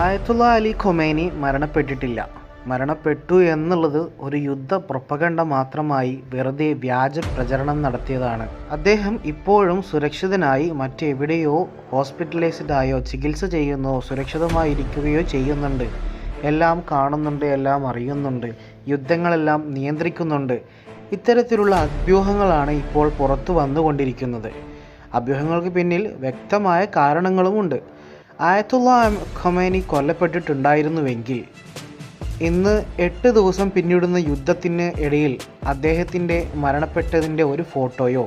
ആയത്തുള്ള Ali Khomeini മരണപ്പെട്ടിട്ടില്ല. മരണപ്പെട്ടു എന്നുള്ളത് ഒരു യുദ്ധ പ്രൊപ്പഗണ്ട മാത്രമായി വെറുതെ വ്യാജ പ്രചരണം നടത്തിയതാണ്. അദ്ദേഹം ഇപ്പോഴും സുരക്ഷിതനായി മറ്റെവിടെയോ ഹോസ്പിറ്റലൈസ്ഡ് ആയോ ചികിത്സ ചെയ്യുന്നോ സുരക്ഷിതമായിരിക്കുകയോ ചെയ്യുന്നുണ്ട്. എല്ലാം കാണുന്നുണ്ട്, എല്ലാം അറിയുന്നുണ്ട്, യുദ്ധങ്ങളെല്ലാം നിയന്ത്രിക്കുന്നുണ്ട്. ഇത്തരത്തിലുള്ള അഭ്യൂഹങ്ങളാണ് ഇപ്പോൾ പുറത്തു വന്നുകൊണ്ടിരിക്കുന്നത്. അഭ്യൂഹങ്ങൾക്ക് പിന്നിൽ വ്യക്തമായ കാരണങ്ങളുമുണ്ട്. ആയത്തുള്ള ഖൊമേനി കൊല്ലപ്പെട്ടിട്ടുണ്ടായിരുന്നുവെങ്കിൽ ഇന്ന് 8 ദിവസം പിന്നിടുന്ന യുദ്ധത്തിന് ഇടയിൽ അദ്ദേഹത്തിൻ്റെ മരണപ്പെട്ടതിൻ്റെ ഒരു ഫോട്ടോയോ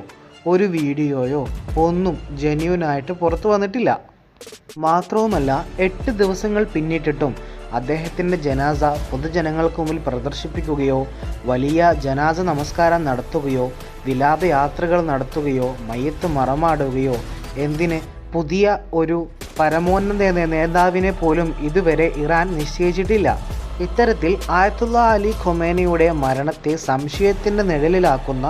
ഒരു വീഡിയോയോ ഒന്നും ജെന്യൂനായിട്ട് പുറത്തു വന്നിട്ടില്ല. മാത്രവുമല്ല 8 ദിവസങ്ങൾ പിന്നിട്ടിട്ടും അദ്ദേഹത്തിൻ്റെ ജനാസ പൊതുജനങ്ങൾക്ക് മുമ്പിൽ പ്രദർശിപ്പിക്കുകയോ വലിയ ജനാസ നമസ്കാരം നടത്തുകയോ വിലാപയാത്രകൾ നടത്തുകയോ മയ്യത്ത് മറമാടുകയോ എന്തിന് പുതിയ ഒരു പരമോന്നത നേതാവിനെ പോലും ഇതുവരെ ഇറാൻ നിശ്ചയിച്ചിട്ടില്ല. ഇത്തരത്തിൽ ആയത്തുള്ള അലി ഖൊമേനിയുടെ മരണത്തെ സംശയത്തിൻ്റെ നിഴലിലാക്കുന്ന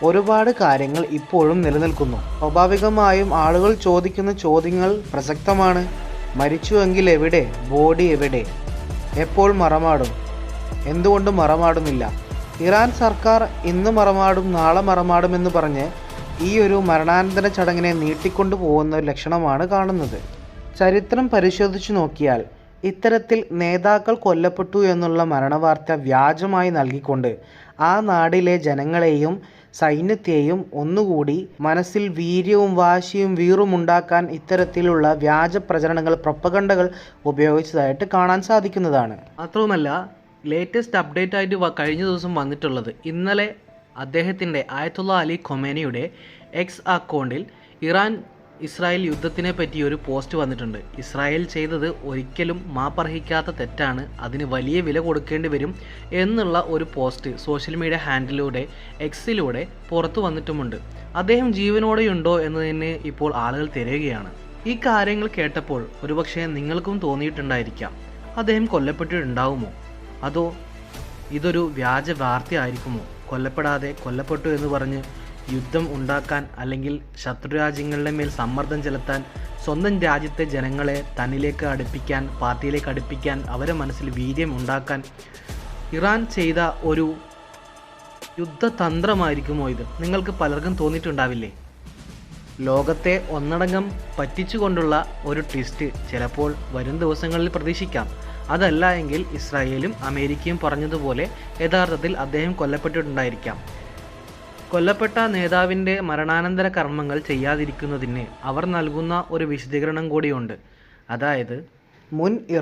ഒരുപാട് കാര്യങ്ങൾ ഇപ്പോഴും നിലനിൽക്കുന്നു. സ്വാഭാവികമായും ആളുകൾ ചോദിക്കുന്ന ചോദ്യങ്ങൾ പ്രസക്തമാണ്. മരിച്ചുവെങ്കിൽ എവിടെ? ബോഡി എവിടെ? എപ്പോൾ മറമാടും? എന്തുകൊണ്ട് മറമാടുന്നില്ല? ഇറാൻ സർക്കാർ ഇന്ന് മറമാടും നാളെ മറമാടുമെന്ന് പറഞ്ഞ് ഈ ഒരു മരണാനന്തര ചടങ്ങിനെ നീട്ടിക്കൊണ്ടു പോകുന്ന ഒരു ലക്ഷണമാണ് കാണുന്നത്. ചരിത്രം പരിശോധിച്ചു നോക്കിയാൽ ഇത്തരത്തിൽ നേതാക്കൾ കൊല്ലപ്പെട്ടു എന്നുള്ള മരണവാർത്ത വ്യാജമായി നൽകിക്കൊണ്ട് ആ നാടിലെ ജനങ്ങളെയും സൈന്യത്തെയും ഒന്നുകൂടി മനസ്സിൽ വീര്യവും വാശിയും വീറുമുണ്ടാക്കാൻ ഇത്തരത്തിലുള്ള വ്യാജ പ്രചരണങ്ങൾ പ്രൊപ്പഗണ്ടകൾ ഉപയോഗിച്ചതായിട്ട് കാണാൻ സാധിക്കുന്നതാണ്. മാത്രവുമല്ല, ലേറ്റസ്റ്റ് അപ്ഡേറ്റ് ആയിട്ട് കഴിഞ്ഞ ദിവസം വന്നിട്ടുള്ളത് ഇന്നലെ അദ്ദേഹത്തിൻ്റെ ആയത്തുള്ള അലി ഖൊമേനിയുടെ എക്സ് അക്കൗണ്ടിൽ ഇറാൻ ഇസ്രായേൽ യുദ്ധത്തിനെ പറ്റി ഒരു പോസ്റ്റ് വന്നിട്ടുണ്ട്. ഇസ്രായേൽ ചെയ്തത് ഒരിക്കലും മാപ്പർഹിക്കാത്ത തെറ്റാണ്, അതിന് വലിയ വില കൊടുക്കേണ്ടി വരും എന്നുള്ള ഒരു പോസ്റ്റ് സോഷ്യൽ മീഡിയ ഹാൻഡിലൂടെ എക്സിലൂടെ പുറത്തു വന്നിട്ടുമുണ്ട്. അദ്ദേഹം ജീവനോടെയുണ്ടോ എന്നതിന് ഇപ്പോൾ ആളുകൾ തിരയുകയാണ്. ഈ കാര്യങ്ങൾ കേട്ടപ്പോൾ ഒരുപക്ഷെ നിങ്ങൾക്കും തോന്നിയിട്ടുണ്ടായിരിക്കാം, അദ്ദേഹം കൊല്ലപ്പെട്ടിട്ടുണ്ടാവുമോ, അതോ ഇതൊരു വ്യാജ വാർത്തയായിരിക്കുമോ? കൊല്ലപ്പെടാതെ കൊല്ലപ്പെട്ടു എന്ന് പറഞ്ഞ് യുദ്ധം ഉണ്ടാക്കാൻ അല്ലെങ്കിൽ ശത്രുരാജ്യങ്ങളുടെ മേൽ സമ്മർദ്ദം ചെലുത്താൻ, സ്വന്തം രാജ്യത്തെ ജനങ്ങളെ തന്നിലേക്ക് അടുപ്പിക്കാൻ, പാർട്ടിയിലേക്ക് അടുപ്പിക്കാൻ, അവരെ മനസ്സിൽ വീര്യം ഉണ്ടാക്കാൻ ഇറാൻ ചെയ്ത ഒരു യുദ്ധതന്ത്രമായിരിക്കുമോ ഇത്? നിങ്ങൾക്ക് പലർക്കും തോന്നിയിട്ടുണ്ടാവില്ലേ? ലോകത്തെ ഒന്നടങ്കം പറ്റിച്ചുകൊണ്ടുള്ള ഒരു ട്വിസ്റ്റ് ചിലപ്പോൾ വരും ദിവസങ്ങളിൽ പ്രതീക്ഷിക്കാം. അതല്ല എങ്കിൽ ഇസ്രായേലും അമേരിക്കയും പറഞ്ഞതുപോലെ യഥാർത്ഥത്തിൽ അദ്ദേഹം കൊല്ലപ്പെട്ടിട്ടുണ്ടായിരിക്കാം. കൊല്ലപ്പെട്ട നേതാവിൻ്റെ മരണാനന്തര കർമ്മങ്ങൾ ചെയ്യാതിരിക്കുന്നതിന് അവർ നൽകുന്ന ഒരു വിശദീകരണം കൂടിയുണ്ട്. അതായത് മുൻ ഇറാൻ